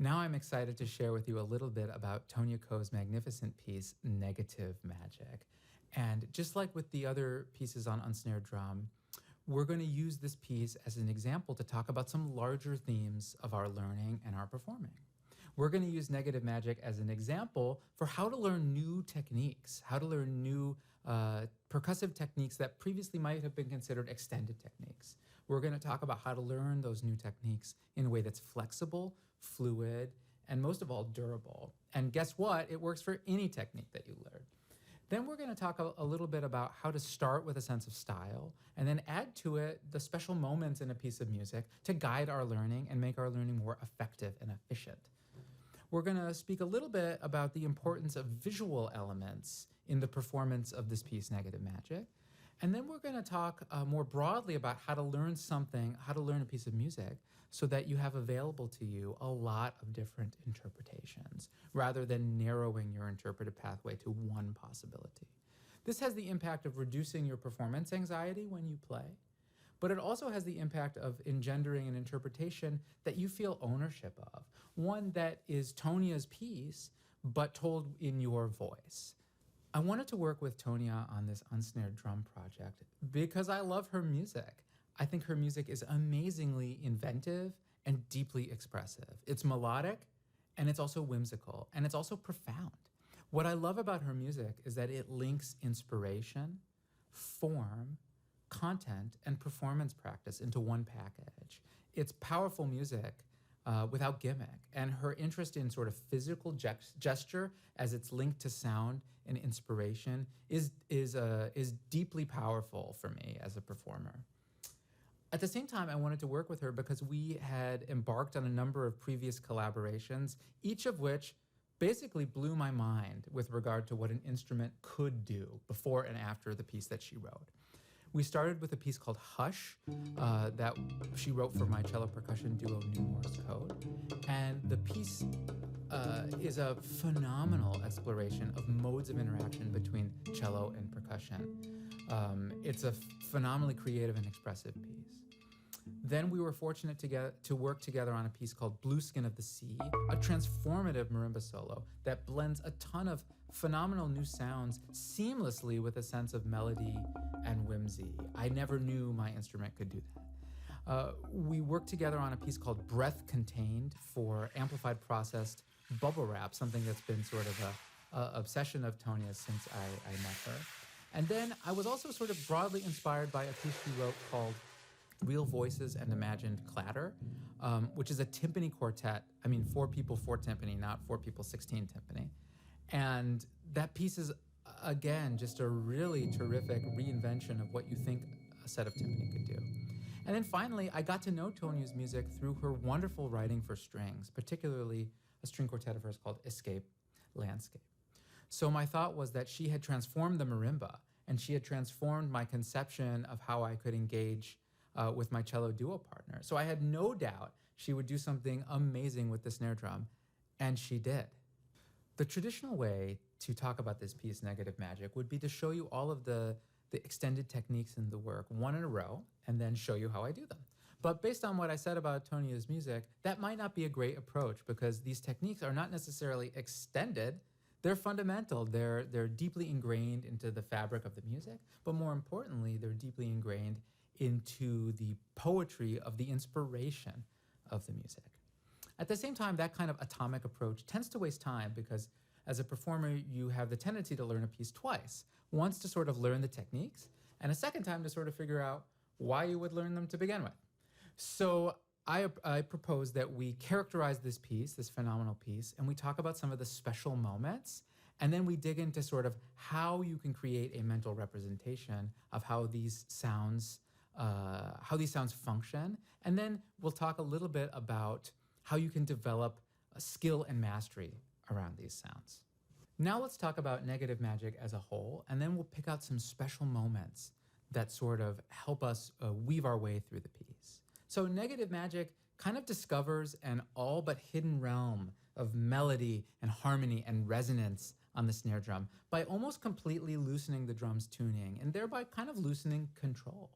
Now I'm excited to share with you a little bit about Tonia Ko's magnificent piece, Negative Magic. And just like with the other pieces on Unsnared Drum, we're going to use this piece as an example to talk about some larger themes of our learning and our performing. We're going to use Negative Magic as an example for how to learn new techniques, how to learn new percussive techniques that previously might have been considered extended techniques. We're going to talk about how to learn those new techniques in a way that's flexible, fluid, and most of all, durable. And guess what? It works for any technique that you learn. Then we're going to talk a little bit about how to start with a sense of style and then add to it the special moments in a piece of music to guide our learning and make our learning more effective and efficient. We're going to speak a little bit about the importance of visual elements in the performance of this piece, Negative Magic. And then we're going to talk more broadly about how to learn something, how to learn a piece of music so that you have available to you a lot of different interpretations rather than narrowing your interpretive pathway to one possibility. This has the impact of reducing your performance anxiety when you play, but it also has the impact of engendering an interpretation that you feel ownership of, one that is Tonia's piece, but told in your voice. I wanted to work with Tonia on this Unsnared Drum project because I love her music. I think her music is amazingly inventive and deeply expressive. It's melodic, and it's also whimsical, and it's also profound. What I love about her music is that it links inspiration, form, content, and performance practice into one package. It's powerful music without gimmick, and her interest in sort of physical gesture as it's linked to sound and inspiration is deeply powerful for me as a performer. At the same time, I wanted to work with her because we had embarked on a number of previous collaborations, each of which basically blew my mind with regard to what an instrument could do before and after the piece that she wrote. We started with a piece called Hush that she wrote for my cello percussion duo New Morse Code. And the piece is a phenomenal exploration of modes of interaction between cello and percussion. It's a phenomenally creative and expressive piece. Then we were fortunate to work together on a piece called Blue Skin of the Sea, a transformative marimba solo that blends a ton of phenomenal new sounds seamlessly with a sense of melody and whimsy. I never knew my instrument could do that. We worked together on a piece called Breath Contained for amplified processed bubble wrap, something that's been sort of a obsession of Tonia's since I met her. And then I was also sort of broadly inspired by a piece she wrote called Real Voices and Imagined Clatter, which is a timpani quartet. I mean, 4 people, 4 timpani, not 4 people, 16 timpani. And that piece is, again, just a really terrific reinvention of what you think a set of timpani could do. And then finally, I got to know Tonia's music through her wonderful writing for strings, particularly a string quartet of hers called Escape Landscape. So my thought was that she had transformed the marimba, and she had transformed my conception of how I could engage with my cello duo partner. So I had no doubt she would do something amazing with the snare drum, and she did. The traditional way to talk about this piece, Negative Magic, would be to show you all of the extended techniques in the work, one in a row, and then show you how I do them. But based on what I said about Tonia's music, that might not be a great approach because these techniques are not necessarily extended. They're fundamental. They're deeply ingrained into the fabric of the music, but more importantly, they're deeply ingrained into the poetry of the inspiration of the music. At the same time, that kind of atomic approach tends to waste time because as a performer, you have the tendency to learn a piece twice. Once to sort of learn the techniques, and a second time to sort of figure out why you would learn them to begin with. So I propose that we characterize this piece, this phenomenal piece, and we talk about some of the special moments, and then we dig into sort of how you can create a mental representation of how these sounds function. And then we'll talk a little bit about how you can develop a skill and mastery around these sounds. Now let's talk about Negative Magic as a whole, and then we'll pick out some special moments that sort of help us weave our way through the piece. So Negative Magic kind of discovers an all but hidden realm of melody and harmony and resonance on the snare drum by almost completely loosening the drum's tuning and thereby kind of loosening control.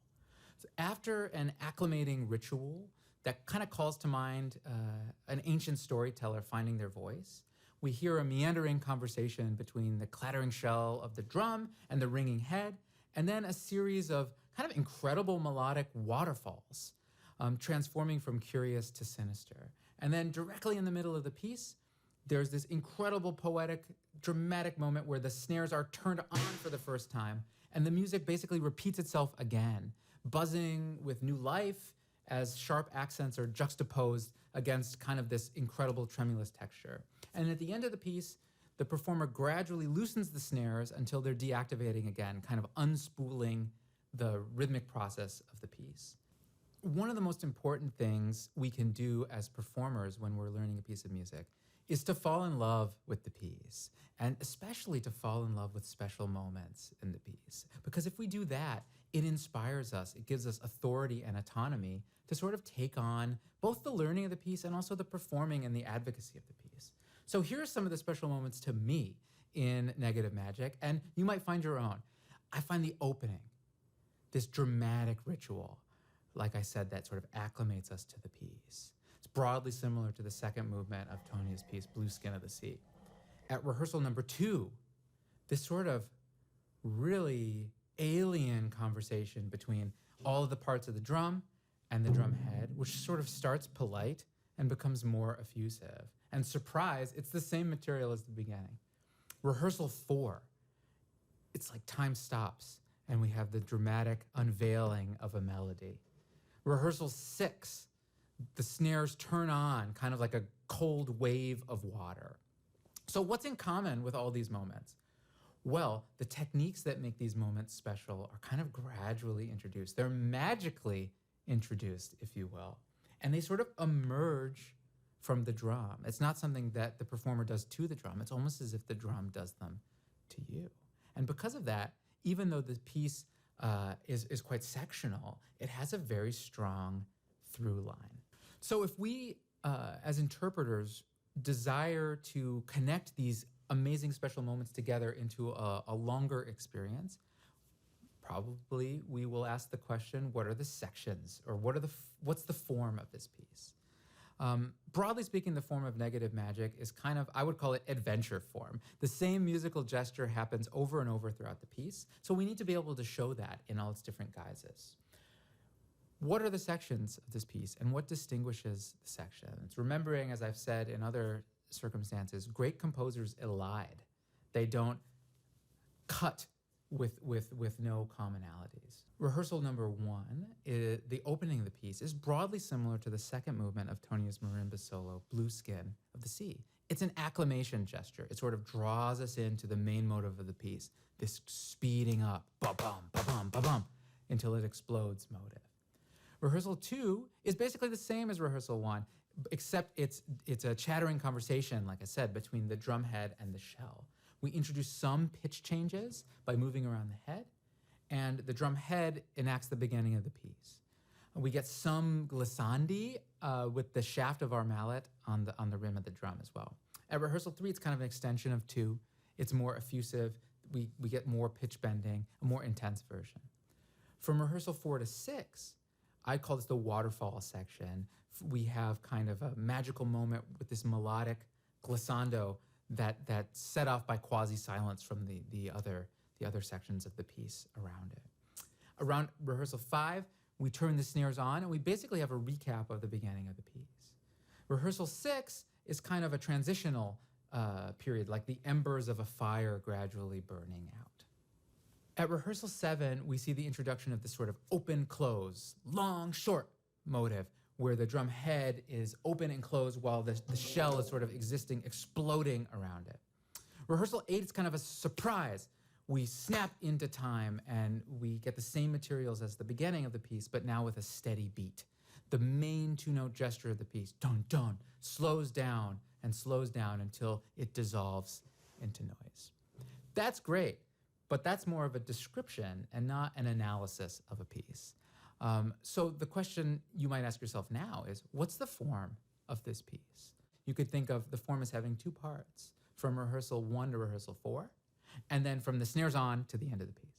So after an acclimating ritual that kind of calls to mind an an ancient storyteller finding their voice. We hear a meandering conversation between the clattering shell of the drum and the ringing head, and then a series of kind of incredible melodic waterfalls, transforming from curious to sinister. And then directly in the middle of the piece, there's this incredible poetic, dramatic moment where the snares are turned on for the first time, and the music basically repeats itself again, buzzing with new life as sharp accents are juxtaposed against kind of this incredible tremulous texture. And at the end of the piece, the performer gradually loosens the snares until they're deactivating again, kind of unspooling the rhythmic process of the piece. One of the most important things we can do as performers when we're learning a piece of music is to fall in love with the piece, and especially to fall in love with special moments in the piece. Because if we do that, it inspires us, it gives us authority and autonomy to sort of take on both the learning of the piece and also the performing and the advocacy of the piece. So here are some of the special moments to me in Negative Magic, and you might find your own. I find the opening, this dramatic ritual, like I said, that sort of acclimates us to the piece. It's broadly similar to the second movement of Tonia's piece, Blue Skin of the Sea. At rehearsal number 2, this sort of really alien conversation between all of the parts of the drum and the drum head, which sort of starts polite and becomes more effusive. And surprise, it's the same material as the beginning. Rehearsal 4, it's like time stops and we have the dramatic unveiling of a melody. Rehearsal 6, the snares turn on, kind of like a cold wave of water. So what's in common with all these moments? Well, the techniques that make these moments special are kind of gradually introduced. They're magically introduced, if you will, and they sort of emerge from the drum. It's not something that the performer does to the drum. It's almost as if the drum does them to you. And because of that, even though the piece is quite sectional, it has a very strong through line. So if we, as interpreters, desire to connect these amazing special moments together into a longer experience, probably we will ask the question, what are the sections, or what's the form of this piece? Broadly speaking, the form of Negative Magic is kind of, I would call it adventure form. The same musical gesture happens over and over throughout the piece, so we need to be able to show that in all its different guises. What are the sections of this piece, and what distinguishes the sections? Remembering, as I've said in other circumstances, great composers elide. They don't cut with no commonalities. Rehearsal number 1, the opening of the piece, is broadly similar to the second movement of Tonia's marimba solo, Blue Skin of the Sea. It's an acclamation gesture. It sort of draws us into the main motive of the piece, this speeding up, ba-bum, ba-bum, ba-bum, until it explodes motive. Rehearsal 2 is basically the same as rehearsal 1, except it's a chattering conversation, like I said, between the drum head and the shell. We introduce some pitch changes by moving around the head, and the drum head enacts the beginning of the piece. We get some glissandi with the shaft of our mallet on the rim of the drum as well. At rehearsal 3, it's kind of an extension of 2. It's more effusive. We get more pitch bending, a more intense version. From rehearsal 4 to 6, I call this the waterfall section. We have kind of a magical moment with this melodic glissando that's set off by quasi-silence from the other sections of the piece around it. Around rehearsal 5, we turn the snares on, and we basically have a recap of the beginning of the piece. Rehearsal 6 is kind of a transitional period, like the embers of a fire gradually burning out. At rehearsal 7, we see the introduction of this sort of open-close, long-short motive, where the drum head is open and closed while the shell is sort of existing, exploding around it. Rehearsal 8 is kind of a surprise. We snap into time and we get the same materials as the beginning of the piece, but now with a steady beat. The main 2-note gesture of the piece, dun dun, slows down until it dissolves into noise. That's great, but that's more of a description and not an analysis of a piece. So the question you might ask yourself now is, what's the form of this piece? You could think of the form as having 2 parts, from rehearsal 1 to rehearsal 4, and then from the snares on to the end of the piece.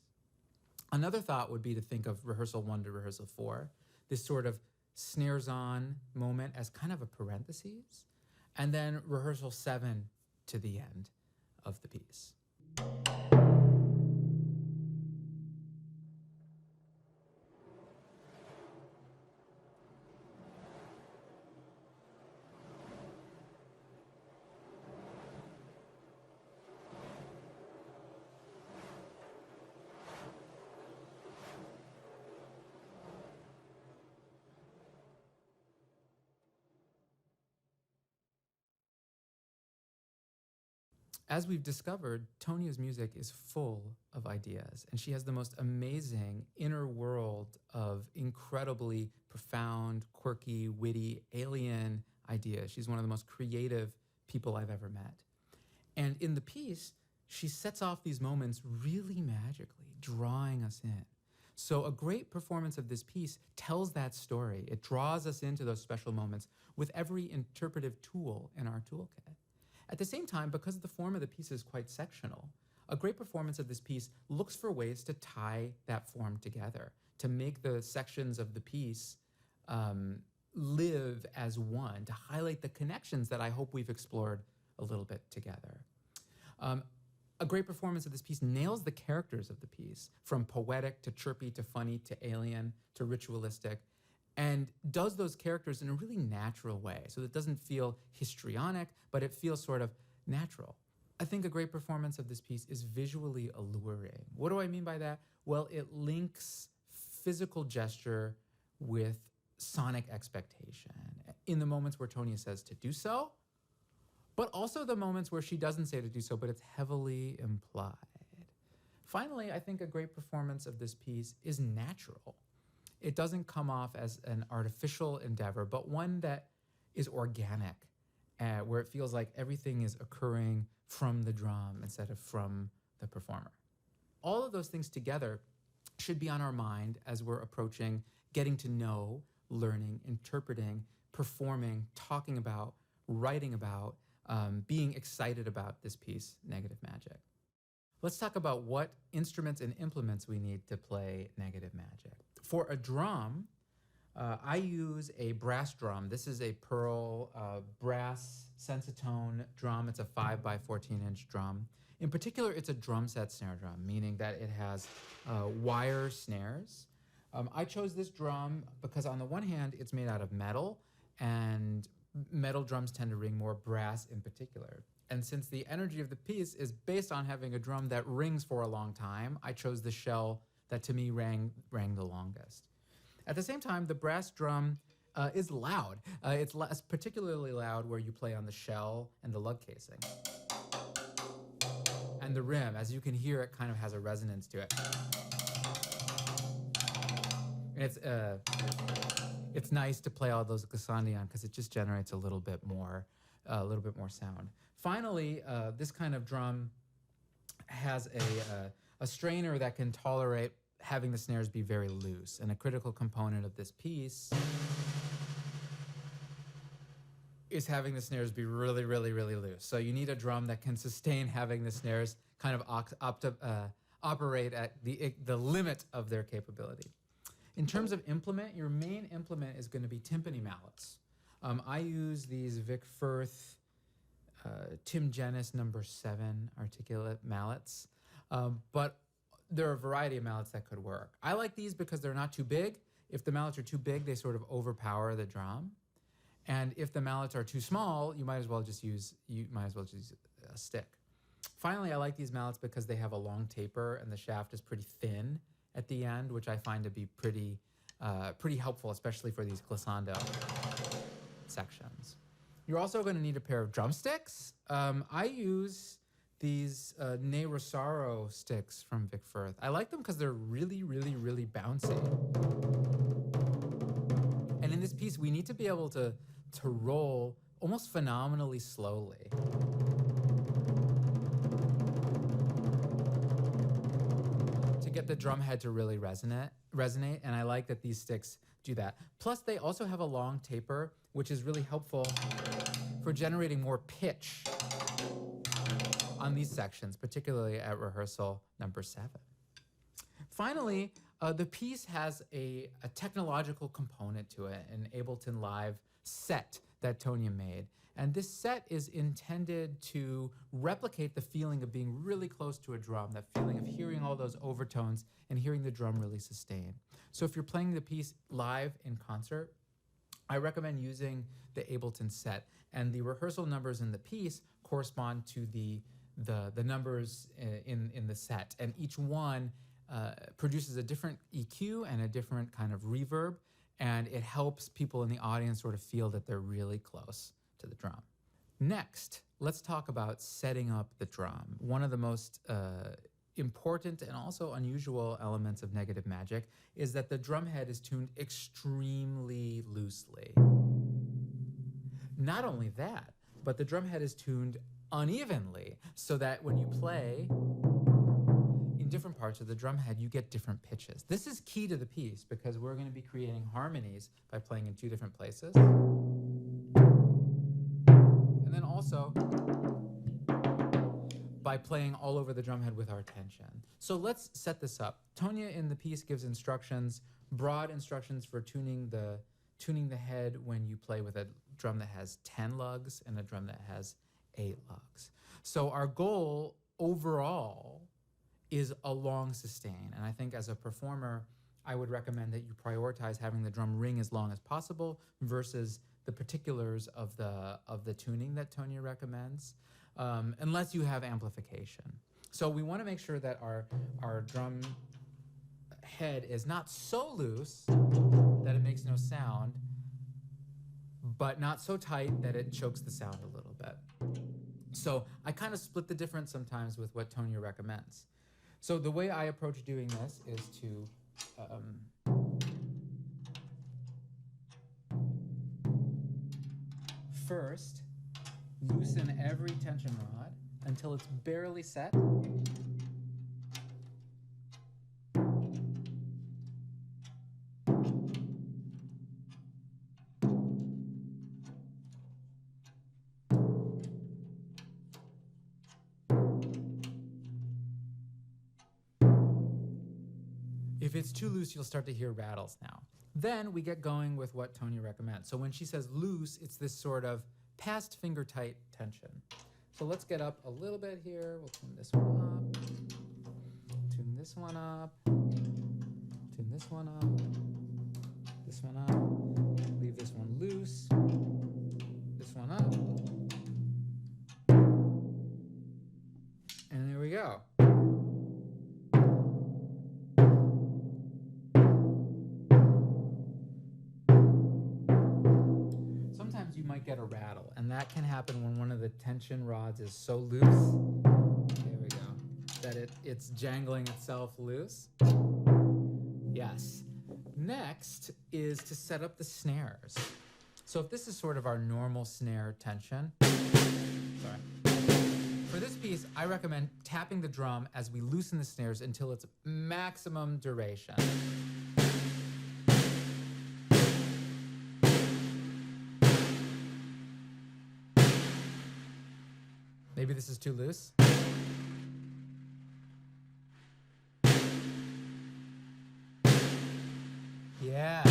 Another thought would be to think of rehearsal 1 to rehearsal 4, this sort of Snares On moment as kind of a parenthesis, and then Rehearsal 7 to the end of the piece. As we've discovered, Tonia's music is full of ideas, and she has the most amazing inner world of incredibly profound, quirky, witty, alien ideas. She's one of the most creative people I've ever met. And in the piece, she sets off these moments really magically, drawing us in. So a great performance of this piece tells that story. It draws us into those special moments with every interpretive tool in our toolkit. At the same time, because the form of the piece is quite sectional, a great performance of this piece looks for ways to tie that form together, to make the sections of the piece live as one, to highlight the connections that I hope we've explored a little bit together. A great performance of this piece nails the characters of the piece, from poetic to chirpy to funny to alien to ritualistic, and does those characters in a really natural way. So it doesn't feel histrionic, but it feels sort of natural. I think a great performance of this piece is visually alluring. What do I mean by that? Well, it links physical gesture with sonic expectation in the moments where Tonia says to do so, but also the moments where she doesn't say to do so, but it's heavily implied. Finally, I think a great performance of this piece is natural. It doesn't come off as an artificial endeavor, but one that is organic, where it feels like everything is occurring from the drum instead of from the performer. All of those things together should be on our mind as we're approaching getting to know, learning, interpreting, performing, talking about, writing about, being excited about this piece, Negative Magic. Let's talk about what instruments and implements we need to play Negative Magic. For a drum, I use a brass drum. This is a Pearl brass Sensitone drum. It's a 5x14-inch drum. In particular, it's a drum set snare drum, meaning that it has wire snares. I chose this drum because on the one hand, it's made out of metal, and metal drums tend to ring more, brass in particular. And since the energy of the piece is based on having a drum that rings for a long time, I chose the shell that to me rang the longest. At the same time, the brass drum is loud. It's particularly loud where you play on the shell and the lug casing. And the rim, as you can hear, it kind of has a resonance to it. And it's nice to play all those Glissandi on because it just generates a little bit more sound. Finally, this kind of drum has a strainer that can tolerate having the snares be very loose. And a critical component of this piece is having the snares be really, really, really loose. So you need a drum that can sustain having the snares kind of operate at the limit of their capability. In terms of implement, your main implement is going to be timpani mallets. I use these Vic Firth Tim Genis number 7 articulate mallets, but there are a variety of mallets that could work. I like these because they're not too big. If the mallets are too big, they sort of overpower the drum. And if the mallets are too small, you might as well just use a stick. Finally, I like these mallets because they have a long taper and the shaft is pretty thin at the end, which I find to be pretty helpful, especially for these glissando sections. You're also going to need a pair of drumsticks. I use these Ne Rosaro sticks from Vic Firth. I like them because they're really, really, really bouncy. And in this piece, we need to be able to roll almost phenomenally slowly. To get the drum head to really resonate, and I like that these sticks do that. Plus, they also have a long taper, which is really helpful for generating more pitch on these sections, particularly at rehearsal number 7. Finally, The piece has a technological component to it, an Ableton Live set that Tonia made. And this set is intended to replicate the feeling of being really close to a drum, that feeling of hearing all those overtones and hearing the drum really sustain. So if you're playing the piece live in concert, I recommend using the Ableton set. And the rehearsal numbers in the piece correspond to the numbers in the set. And each one produces a different EQ and a different kind of reverb, and it helps people in the audience sort of feel that they're really close to the drum. Next, let's talk about setting up the drum. One of the most important and also unusual elements of negative magic is that the drum head is tuned extremely loosely. Not only that, but the drum head is tuned unevenly, so that when you play in different parts of the drum head, you get different pitches. This is key to the piece because we're going to be creating harmonies by playing in two different places. And then also by playing all over the drum head with our tension. So let's set this up. Tonia in the piece gives instructions, broad instructions for tuning the head when you play with a drum that has 10 lugs and a drum that has 8 lugs. So our goal overall is a long sustain. And I think as a performer, I would recommend that you prioritize having the drum ring as long as possible versus the particulars of the tuning that Tonia recommends, unless you have amplification. So we want to make sure that our drum head is not so loose that it makes no sound, but not so tight that it chokes the sound a little bit. So I kind of split the difference sometimes with what Tonia recommends. So the way I approach doing this is to first loosen every tension rod until it's barely set. If it's too loose, you'll start to hear rattles now. Then we get going with what Tonia recommends. So when she says loose, it's this sort of past finger tight tension. So let's get up a little bit here. We'll tune this one up, tune this one up, tune this one up, this one up, leave this one loose, this one up, and there we go. Get a rattle, and that can happen when one of the tension rods is so loose, there we go, that it's jangling itself loose. Yes. Next is to set up the snares. So if this is sort of our normal snare tension, for this piece, I recommend tapping the drum as we loosen the snares until it's maximum duration. Maybe this is too loose. Yeah.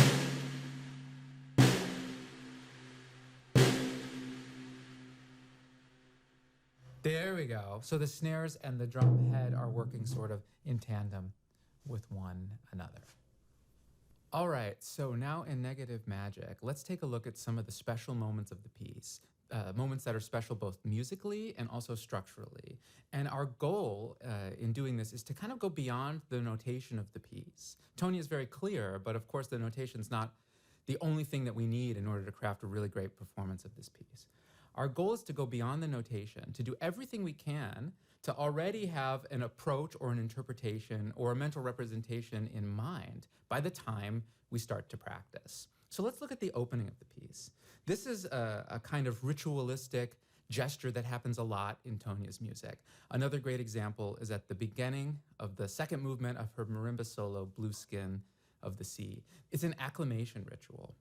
There we go. So the snares and the drum head are working sort of in tandem with one another. All right, so now in Negative Magic, let's take a look at some of the special moments of the piece. Moments that are special both musically and also structurally. And our goal in doing this is to kind of go beyond the notation of the piece. Tonia is very clear, but of course the notation's not the only thing that we need in order to craft a really great performance of this piece. Our goal is to go beyond the notation, to do everything we can to already have an approach or an interpretation or a mental representation in mind by the time we start to practice. So let's look at the opening of the piece. This is a kind of ritualistic gesture that happens a lot in Tonia's music. Another great example is at the beginning of the second movement of her marimba solo, Blue Skin of the Sea. It's an acclamation ritual.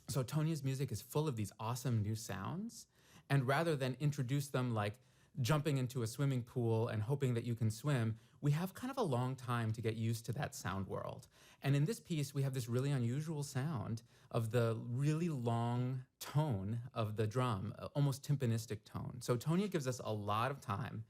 So Tonia's music is full of these awesome new sounds, and rather than introduce them like jumping into a swimming pool and hoping that you can swim, we have kind of a long time to get used to that sound world. And in this piece, we have this really unusual sound of the really long tone of the drum, almost tympanistic tone. So Tonia gives us a lot of time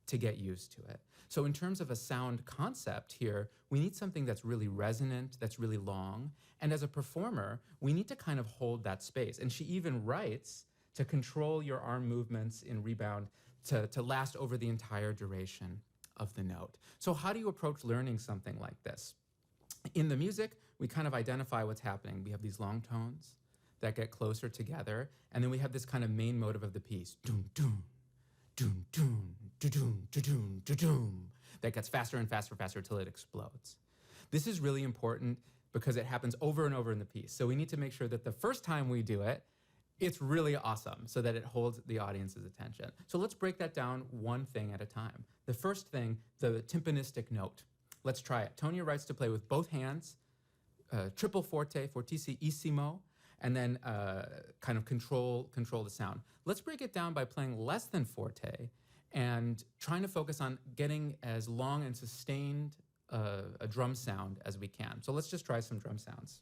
to get used to it. So in terms of a sound concept here, we need something that's really resonant, that's really long. And as a performer, we need to kind of hold that space. And she even writes to control your arm movements in rebound to last over the entire duration of the note. So how do you approach learning something like this? In the music, we kind of identify what's happening. We have these long tones that get closer together, and then we have this kind of main motive of the piece. Doom, doom, doom, doom, doom, doom, doom, doom, that gets faster and faster, faster till it explodes. This is really important because it happens over and over in the piece. So we need to make sure that the first time we do it, it's really awesome so that it holds the audience's attention. So let's break that down one thing at a time. The first thing, the tympanistic note. Let's try it. Tonia writes to play with both hands, triple forte, fortissimo, and then kind of control the sound. Let's break it down by playing less than forte and trying to focus on getting as long and sustained a drum sound as we can. So let's just try some drum sounds.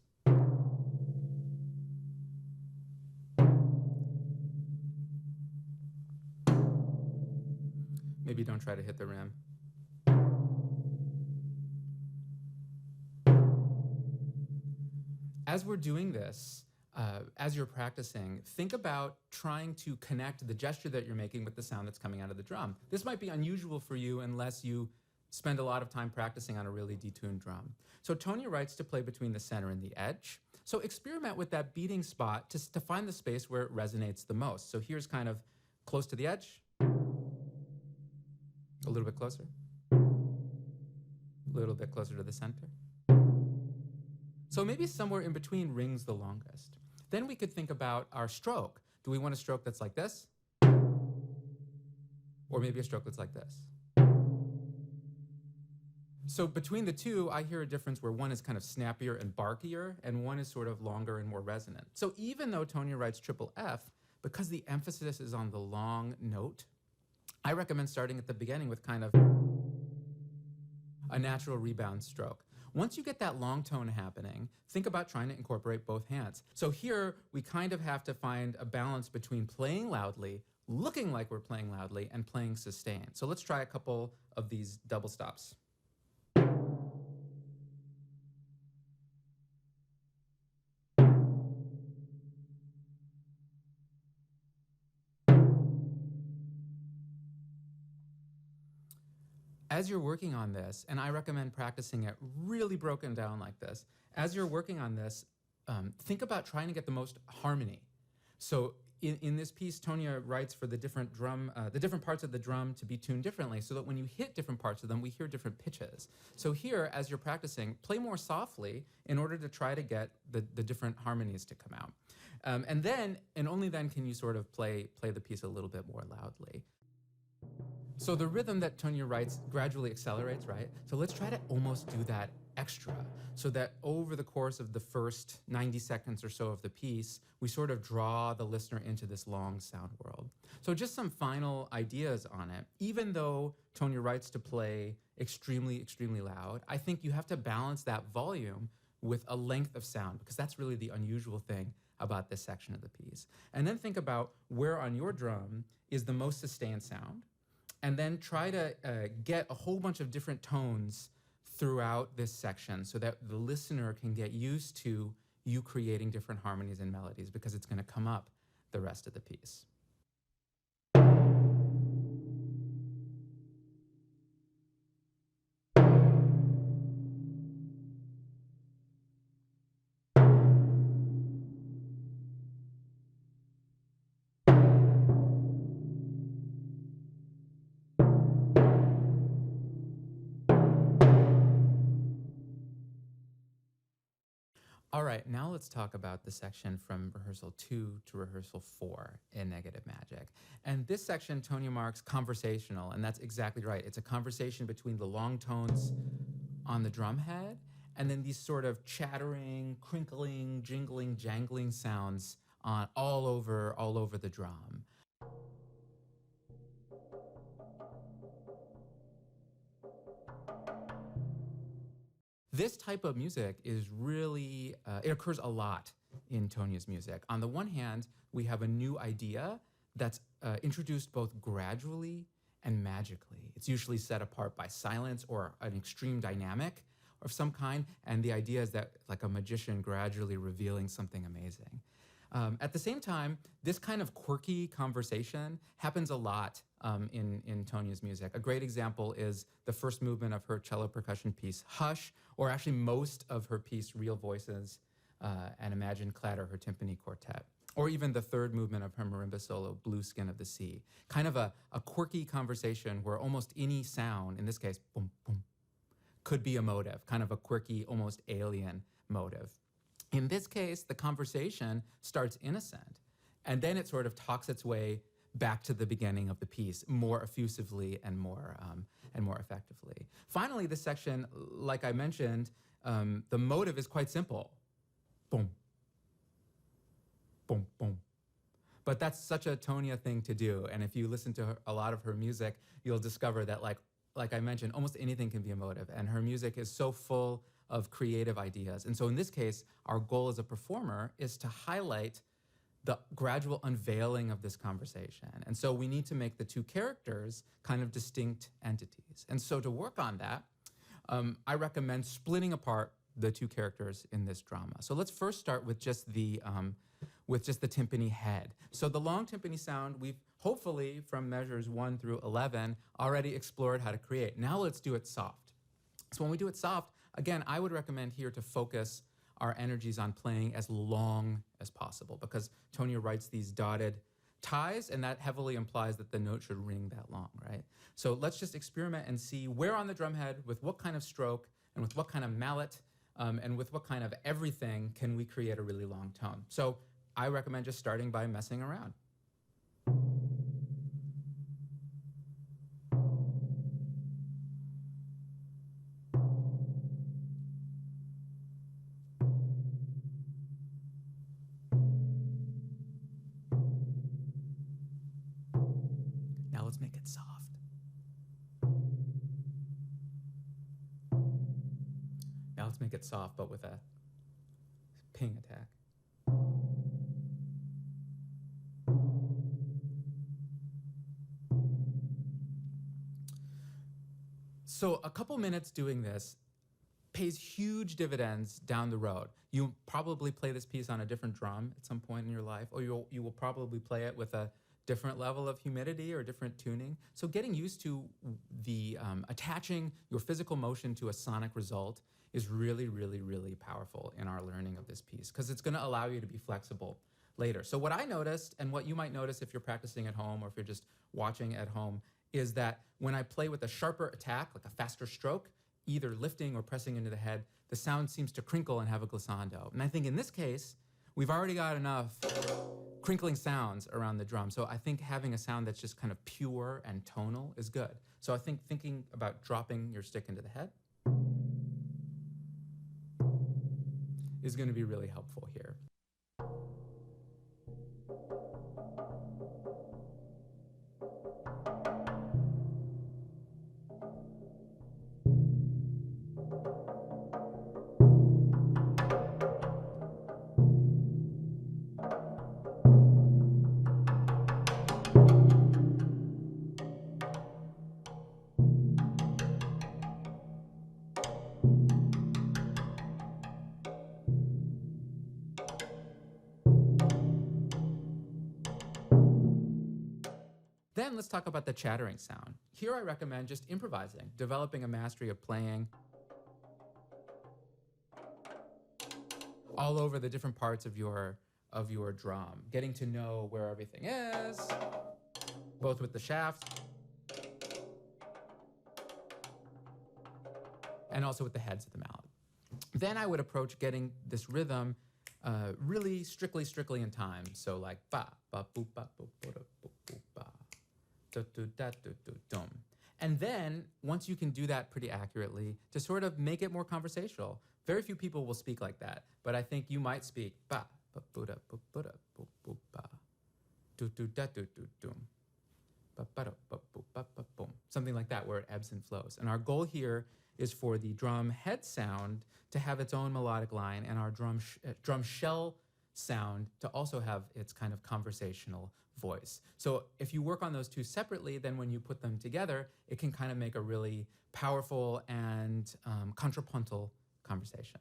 Maybe don't try to hit the rim. As we're doing this, as you're practicing, think about trying to connect the gesture that you're making with the sound that's coming out of the drum. This might be unusual for you unless you spend a lot of time practicing on a really detuned drum. So Tonia writes to play between the center and the edge. So experiment with that beating spot to find the space where it resonates the most. So here's kind of close to the edge, a little bit closer, a little bit closer to the center. So maybe somewhere in between rings the longest. Then we could think about our stroke. Do we want a stroke that's like this? Or maybe a stroke that's like this? So between the two, I hear a difference where one is kind of snappier and barkier, and one is sort of longer and more resonant. So even though Tonia writes triple F, because the emphasis is on the long note, I recommend starting at the beginning with kind of a natural rebound stroke. Once you get that long tone happening, think about trying to incorporate both hands. So here, we kind of have to find a balance between playing loudly, looking like we're playing loudly, and playing sustained. So let's try a couple of these double stops. As you're working on this, and I recommend practicing it really broken down like this, as you're working on this, think about trying to get the most harmony. So in this piece, Tonia writes for the different parts of the drum to be tuned differently so that when you hit different parts of them, we hear different pitches. So here, as you're practicing, play more softly in order to try to get the different harmonies to come out. And only then can you sort of play the piece a little bit more loudly. So the rhythm that Tonia writes gradually accelerates, right? So let's try to almost do that extra so that over the course of the first 90 seconds or so of the piece, we sort of draw the listener into this long sound world. So just some final ideas on it. Even though Tonia writes to play extremely, extremely loud, I think you have to balance that volume with a length of sound because that's really the unusual thing about this section of the piece. And then think about where on your drum is the most sustained sound. And then try to get a whole bunch of different tones throughout this section so that the listener can get used to you creating different harmonies and melodies because it's going to come up the rest of the piece. All right, now let's talk about the section from rehearsal 2 to rehearsal 4 in Negative Magic. And this section, Tonia marks conversational, and that's exactly right. It's a conversation between the long tones on the drum head and then these sort of chattering, crinkling, jingling, jangling sounds all over the drum. This type of music is really, it occurs a lot in Tonia's music. On the one hand, we have a new idea that's introduced both gradually and magically. It's usually set apart by silence or an extreme dynamic of some kind, and the idea is that like a magician gradually revealing something amazing. At the same time, this kind of quirky conversation happens a lot in Tonia's music. A great example is the first movement of her cello percussion piece, Hush, or actually most of her piece, Real Voices and Imagine Clatter, her timpani quartet. Or even the third movement of her marimba solo, Blue Skin of the Sea. Kind of a quirky conversation where almost any sound, in this case, boom, boom, could be a motive, kind of a quirky, almost alien motive. In this case, the conversation starts innocent, and then it sort of talks its way back to the beginning of the piece more effusively and more effectively. Finally, this section, like I mentioned, the motive is quite simple. Boom, boom, boom. But that's such a Tonia thing to do, and if you listen to a lot of her music, you'll discover that, like I mentioned, almost anything can be a motive, and her music is so full of creative ideas. And so in this case, our goal as a performer is to highlight the gradual unveiling of this conversation. And so we need to make the two characters kind of distinct entities. And so to work on that, I recommend splitting apart the two characters in this drama. So let's first start with just the timpani head. So the long timpani sound, we've hopefully from measures 1 through 11 already explored how to create. Now let's do it soft. So when we do it soft, again, I would recommend here to focus our energies on playing as long as possible, because Tonia writes these dotted ties, and that heavily implies that the note should ring that long, right? So let's just experiment and see where on the drumhead, with what kind of stroke, and with what kind of mallet, and with what kind of everything can we create a really long tone. So I recommend just starting by messing around. Now let's make it soft. Now let's make it soft, but with a ping attack. So a couple minutes doing this pays huge dividends down the road. You probably play this piece on a different drum at some point in your life, or you will probably play it with a different level of humidity or different tuning. So getting used to the attaching your physical motion to a sonic result is really, really, really powerful in our learning of this piece, because it's going to allow you to be flexible later. So what I noticed, and what you might notice if you're practicing at home or if you're just watching at home, is that when I play with a sharper attack, like a faster stroke, either lifting or pressing into the head, the sound seems to crinkle and have a glissando. And I think in this case, we've already got enough crinkling sounds around the drum. So I think having a sound that's just kind of pure and tonal is good. So I think thinking about dropping your stick into the head is going to be really helpful here. Then let's talk about the chattering sound. Here I recommend just improvising, developing a mastery of playing all over the different parts of your drum, getting to know where everything is, both with the shaft and also with the heads of the mallet. Then I would approach getting this rhythm really strictly in time. So like ba ba boop ba boop ba boop boop ba. And then, once you can do that pretty accurately, to sort of make it more conversational. Very few people will speak like that, but I think you might speak ba ba boo da boo da boo boo ba do do da do do dum boom, something like that, where it ebbs and flows. And our goal here is for the drum head sound to have its own melodic line, and our drum shell sound to also have its kind of conversational voice. So if you work on those two separately, then when you put them together, it can kind of make a really powerful and contrapuntal conversation.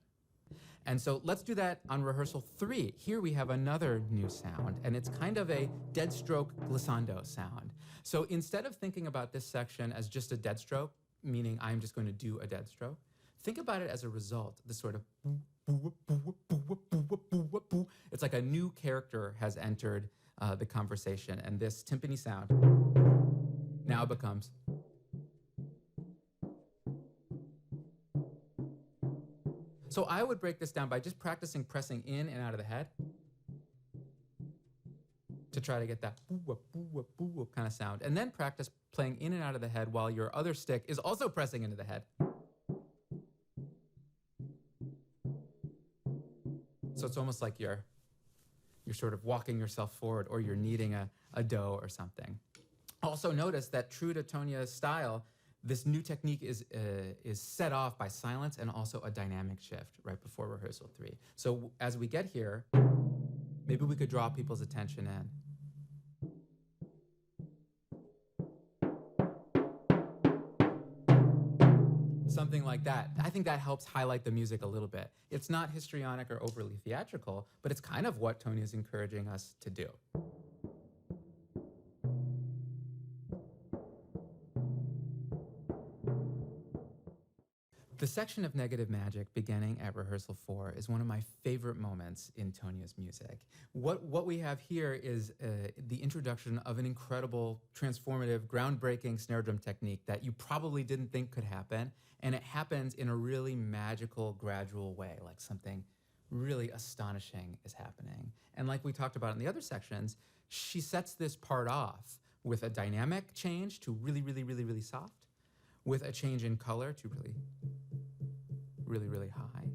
And so let's do that on rehearsal 3. Here we have another new sound, and it's kind of a dead stroke glissando sound. So instead of thinking about this section as just a dead stroke, meaning I'm just going to do a dead stroke, think about it as a result, this sort of it's like a new character has entered the conversation, and this timpani sound now becomes. So I would break this down by just practicing pressing in and out of the head to try to get that kind of sound, and then practice playing in and out of the head while your other stick is also pressing into the head. So it's almost like you're sort of walking yourself forward, or you're kneading a dough or something. Also notice that true to Tonia's style, this new technique is set off by silence and also a dynamic shift right before rehearsal 3. So as we get here, maybe we could draw people's attention in. Something like that. I think that helps highlight the music a little bit. It's not histrionic or overly theatrical, but it's kind of what Tonia is encouraging us to do. The section of negative magic beginning at rehearsal 4 is one of my favorite moments in Tonia's music. What we have here is the introduction of an incredible, transformative, groundbreaking snare drum technique that you probably didn't think could happen, and it happens in a really magical, gradual way, like something really astonishing is happening. And like we talked about in the other sections, she sets this part off with a dynamic change to really, really, really, really soft, with a change in color to really, really high.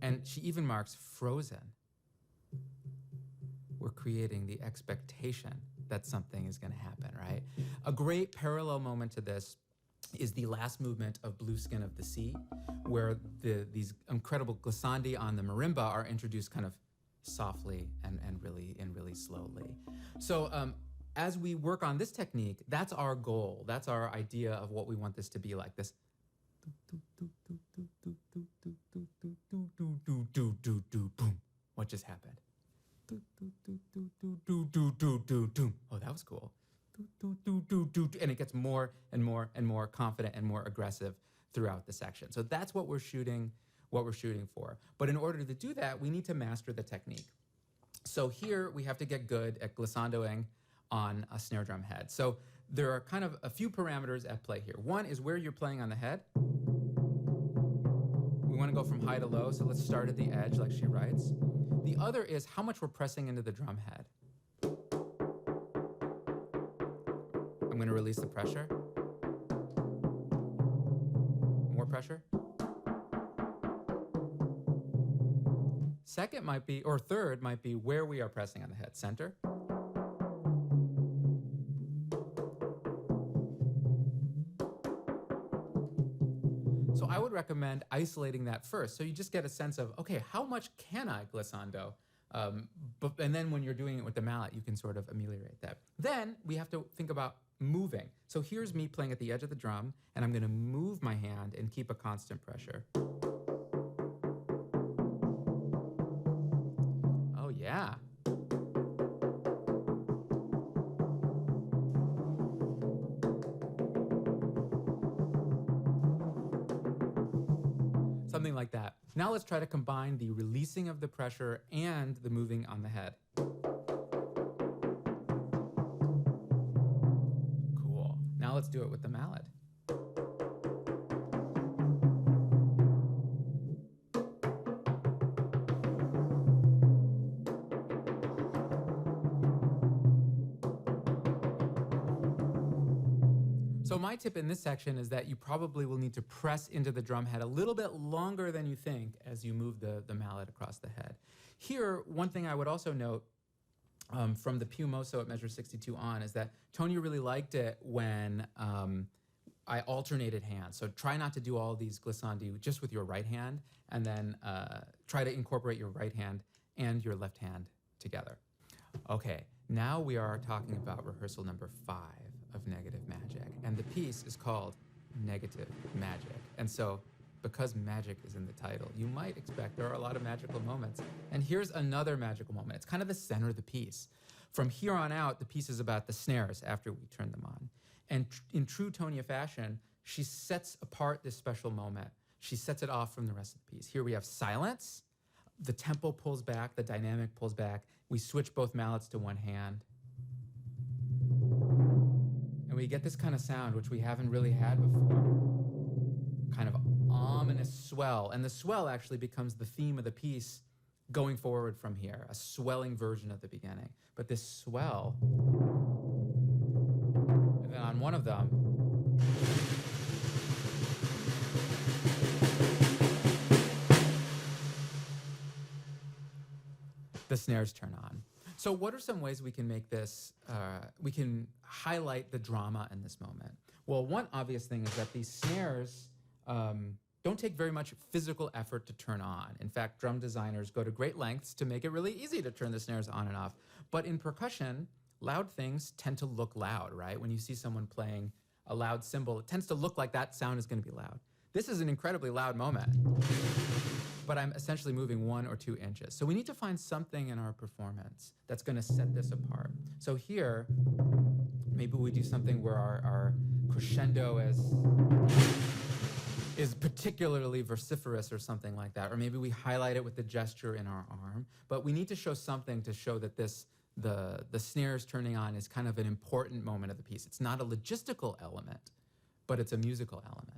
And she even marks frozen. We're creating the expectation that something is going to happen, right? A great parallel moment to this is the last movement of Blue Skin of the Sea, where these incredible glissandi on the marimba are introduced kind of softly and really slowly. So as we work on this technique, that's our goal. That's our idea of what we want this to be like. This. What just happened? Oh, that was cool. And it gets more and more confident and more aggressive throughout the section. So that's what we're shooting for. But in order to do that, we need to master the technique. So here we have to get good at glissandoing on a snare drum head. So there are kind of a few parameters at play here. One is where you're playing on the head. We want to go from high to low, so let's start at the edge like she writes. The other is how much we're pressing into the drum head. I'm going to release the pressure. More pressure. Second might be, or third might be where we are pressing on the head. Center. So I would recommend isolating that first, so you just get a sense of, okay, how much can I glissando? And then when you're doing it with the mallet, you can sort of ameliorate that. Then we have to think about moving. So here's me playing at the edge of the drum, and I'm going to move my hand and keep a constant pressure. Oh, yeah. Something like that. Now let's try to combine the releasing of the pressure and the moving on the head. Cool. Now let's do it with the mallet. So my tip in this section is that you probably will need to press into the drum head a little bit longer than you think as you move the mallet across the head. Here, one thing I would also note from the Più Mosso at measure 62 on is that Tonia really liked it when I alternated hands. So try not to do all these glissandi just with your right hand, and then try to incorporate your right hand and your left hand together. Okay, now we are talking about rehearsal number 5 of Negative Magic, and the piece is called Negative Magic. And so, because magic is in the title, you might expect there are a lot of magical moments. And here's another magical moment. It's kind of the center of the piece. From here on out, the piece is about the snares after we turn them on. And in true Tonia fashion, she sets apart this special moment. She sets it off from the rest of the piece. Here we have silence. The tempo pulls back, the dynamic pulls back. We switch both mallets to one hand. And we get this kind of sound, which we haven't really had before. Kind of ominous swell. And the swell actually becomes the theme of the piece going forward from here, a swelling version of the beginning. But this swell, and then on one of them, the snares turn on. So what are some ways we can make this, we can highlight the drama in this moment? Well, one obvious thing is that these snares don't take very much physical effort to turn on. In fact, drum designers go to great lengths to make it really easy to turn the snares on and off. But in percussion, loud things tend to look loud, right? When you see someone playing a loud cymbal, it tends to look like that sound is going to be loud. This is an incredibly loud moment, but I'm essentially moving 1 or 2 inches. So we need to find something in our performance that's going to set this apart. So here, maybe we do something where our crescendo is particularly vociferous or something like that. Or maybe we highlight it with the gesture in our arm. But we need to show something to show that the snares turning on is kind of an important moment of the piece. It's not a logistical element, but it's a musical element.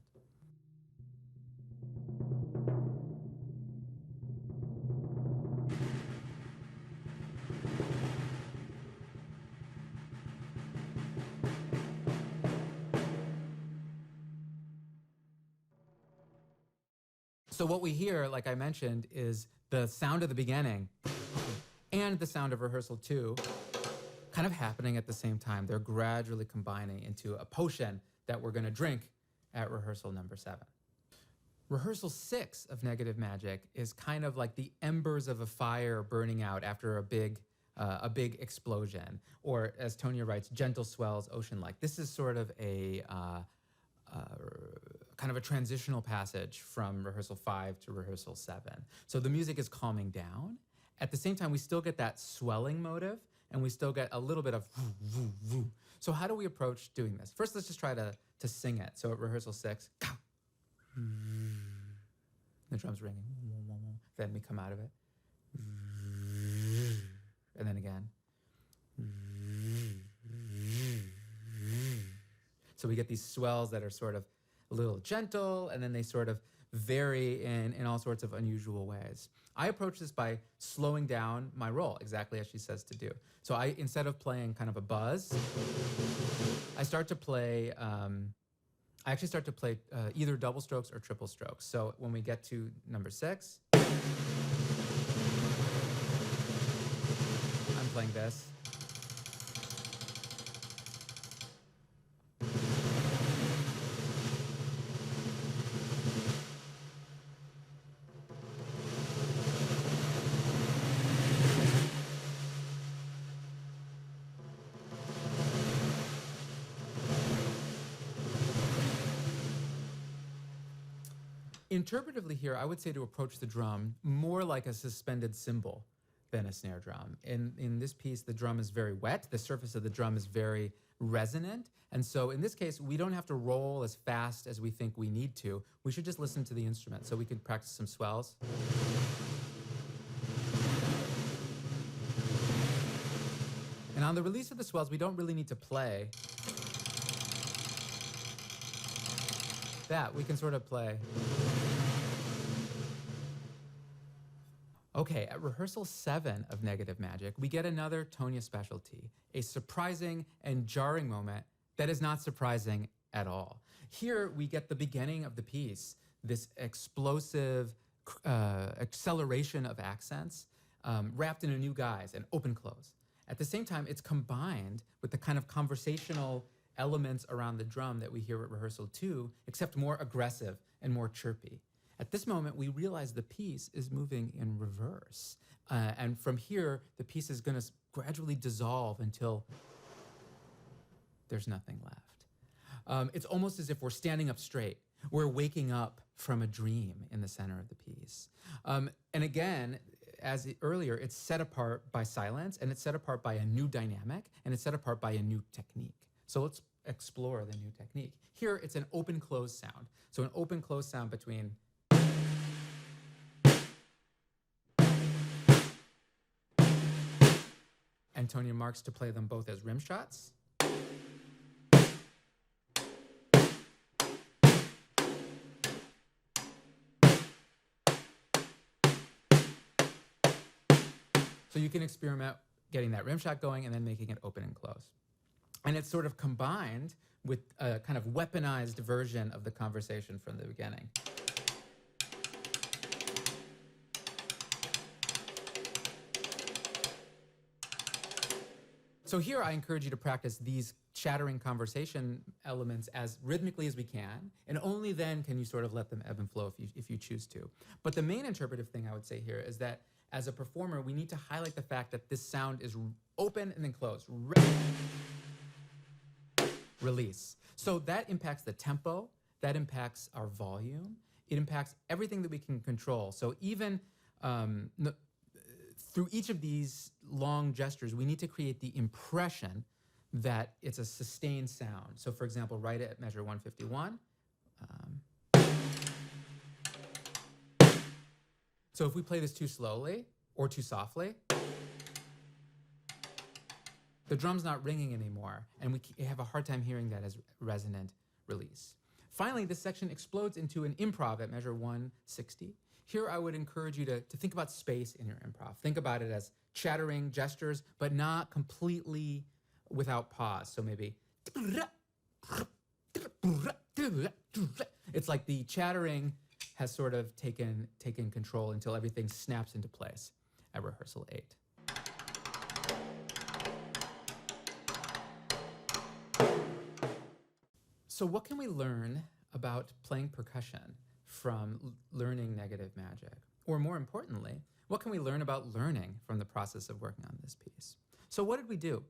So what we hear, like I mentioned, is the sound of the beginning and the sound of rehearsal 2 kind of happening at the same time. They're gradually combining into a potion that we're going to drink at rehearsal number 7. Rehearsal 6 of Negative Magic is kind of like the embers of a fire burning out after a big explosion, or as Tonia writes, gentle swells, ocean-like. This is sort of a kind of a transitional passage from rehearsal 5 to rehearsal 7. So the music is calming down. At the same time, we still get that swelling motive, and we still get a little bit of woo, woo, woo. So how do we approach doing this? First, let's just try to sing it. So at rehearsal 6, the drum's ringing. Then we come out of it. And then again. So we get these swells that are sort of a little gentle, and then they sort of vary in all sorts of unusual ways. I approach this by slowing down my roll, exactly as she says to do. So instead of playing kind of a buzz, I start to play, I actually start to play either double strokes or triple strokes. So when we get to number 6, I'm playing this. Interpretively here, I would say to approach the drum more like a suspended cymbal than a snare drum. In this piece, the drum is very wet. The surface of the drum is very resonant. And so in this case, we don't have to roll as fast as we think we need to. We should just listen to the instrument. So we can practice some swells. And on the release of the swells, we don't really need to play that. We can sort of play. Okay, at rehearsal 7 of Negative Magic, we get another Tonia specialty, a surprising and jarring moment that is not surprising at all. Here, we get the beginning of the piece, this explosive acceleration of accents wrapped in a new guise, an open close. At the same time, it's combined with the kind of conversational elements around the drum that we hear at rehearsal too, except more aggressive and more chirpy. At this moment, we realize the piece is moving in reverse. And from here, the piece is going to gradually dissolve until there's nothing left. It's almost as if we're standing up straight. We're waking up from a dream in the center of the piece. And again, earlier, it's set apart by silence, and it's set apart by a new dynamic, and it's set apart by a new technique. So let's explore the new technique. Here, it's an open-close sound. So an open-close sound between and Tonia marks to play them both as rim shots. So you can experiment getting that rim shot going and then making it open and close. And it's sort of combined with a kind of weaponized version of the conversation from the beginning. So here I encourage you to practice these shattering conversation elements as rhythmically as we can, and only then can you sort of let them ebb and flow if you choose to. But the main interpretive thing I would say here is that as a performer, we need to highlight the fact that this sound is open and then close. Release. So that impacts the tempo, that impacts our volume, it impacts everything that we can control. So even through each of these long gestures, we need to create the impression that it's a sustained sound. So for example, right at measure 151. So if we play this too slowly or too softly, the drum's not ringing anymore, and we have a hard time hearing that as resonant release. Finally, this section explodes into an improv at measure 160. Here I would encourage you to think about space in your improv. Think about it as chattering gestures, but not completely without pause. So maybe it's like the chattering has sort of taken control until everything snaps into place at rehearsal 8. So what can we learn about playing percussion from learning negative magic? Or more importantly, what can we learn about learning from the process of working on this piece? So what did we do?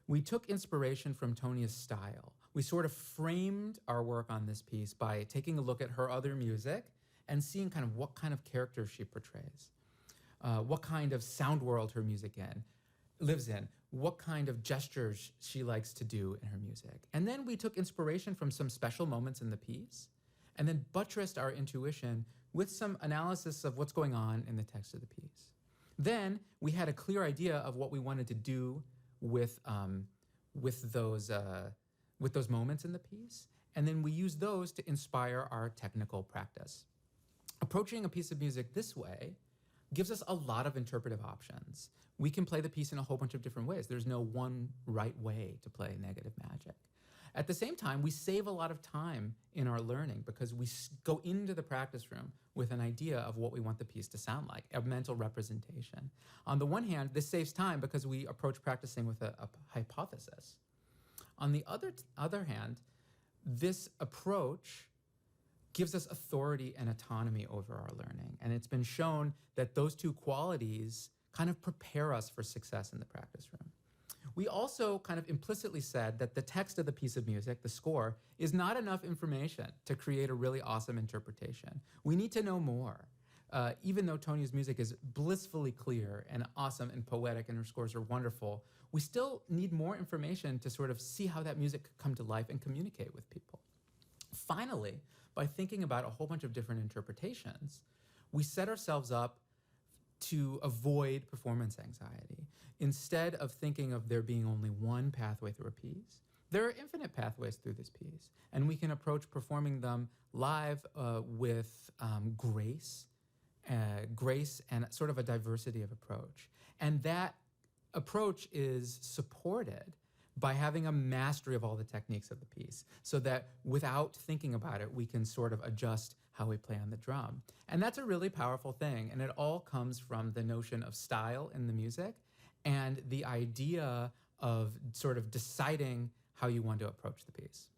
We took inspiration from Tonia's style. We sort of framed our work on this piece by taking a look at her other music and seeing kind of what kind of characters she portrays, what kind of sound world her music lives in, what kind of gestures she likes to do in her music. And then we took inspiration from some special moments in the piece and then buttressed our intuition with some analysis of what's going on in the text of the piece. Then we had a clear idea of what we wanted to do with those moments in the piece, and then we used those to inspire our technical practice. Approaching a piece of music this way gives us a lot of interpretive options. We can play the piece in a whole bunch of different ways. There's no one right way to play negative magic. At the same time, we save a lot of time in our learning because we go into the practice room with an idea of what we want the piece to sound like, a mental representation. On the one hand, this saves time because we approach practicing with a hypothesis. On the other hand, this approach gives us authority and autonomy over our learning. And it's been shown that those two qualities kind of prepare us for success in the practice room. We also kind of implicitly said that the text of the piece of music, the score, is not enough information to create a really awesome interpretation. We need to know more. Even though Tonia's music is blissfully clear and awesome and poetic and her scores are wonderful, we still need more information to sort of see how that music could come to life and communicate with people. Finally, by thinking about a whole bunch of different interpretations, we set ourselves up to avoid performance anxiety. Instead of thinking of there being only one pathway through a piece, there are infinite pathways through this piece, and we can approach performing them live with grace and sort of a diversity of approach. And that approach is supported by having a mastery of all the techniques of the piece, so that without thinking about it, we can sort of adjust how we play on the drum. And that's a really powerful thing, and it all comes from the notion of style in the music and the idea of sort of deciding how you want to approach the piece.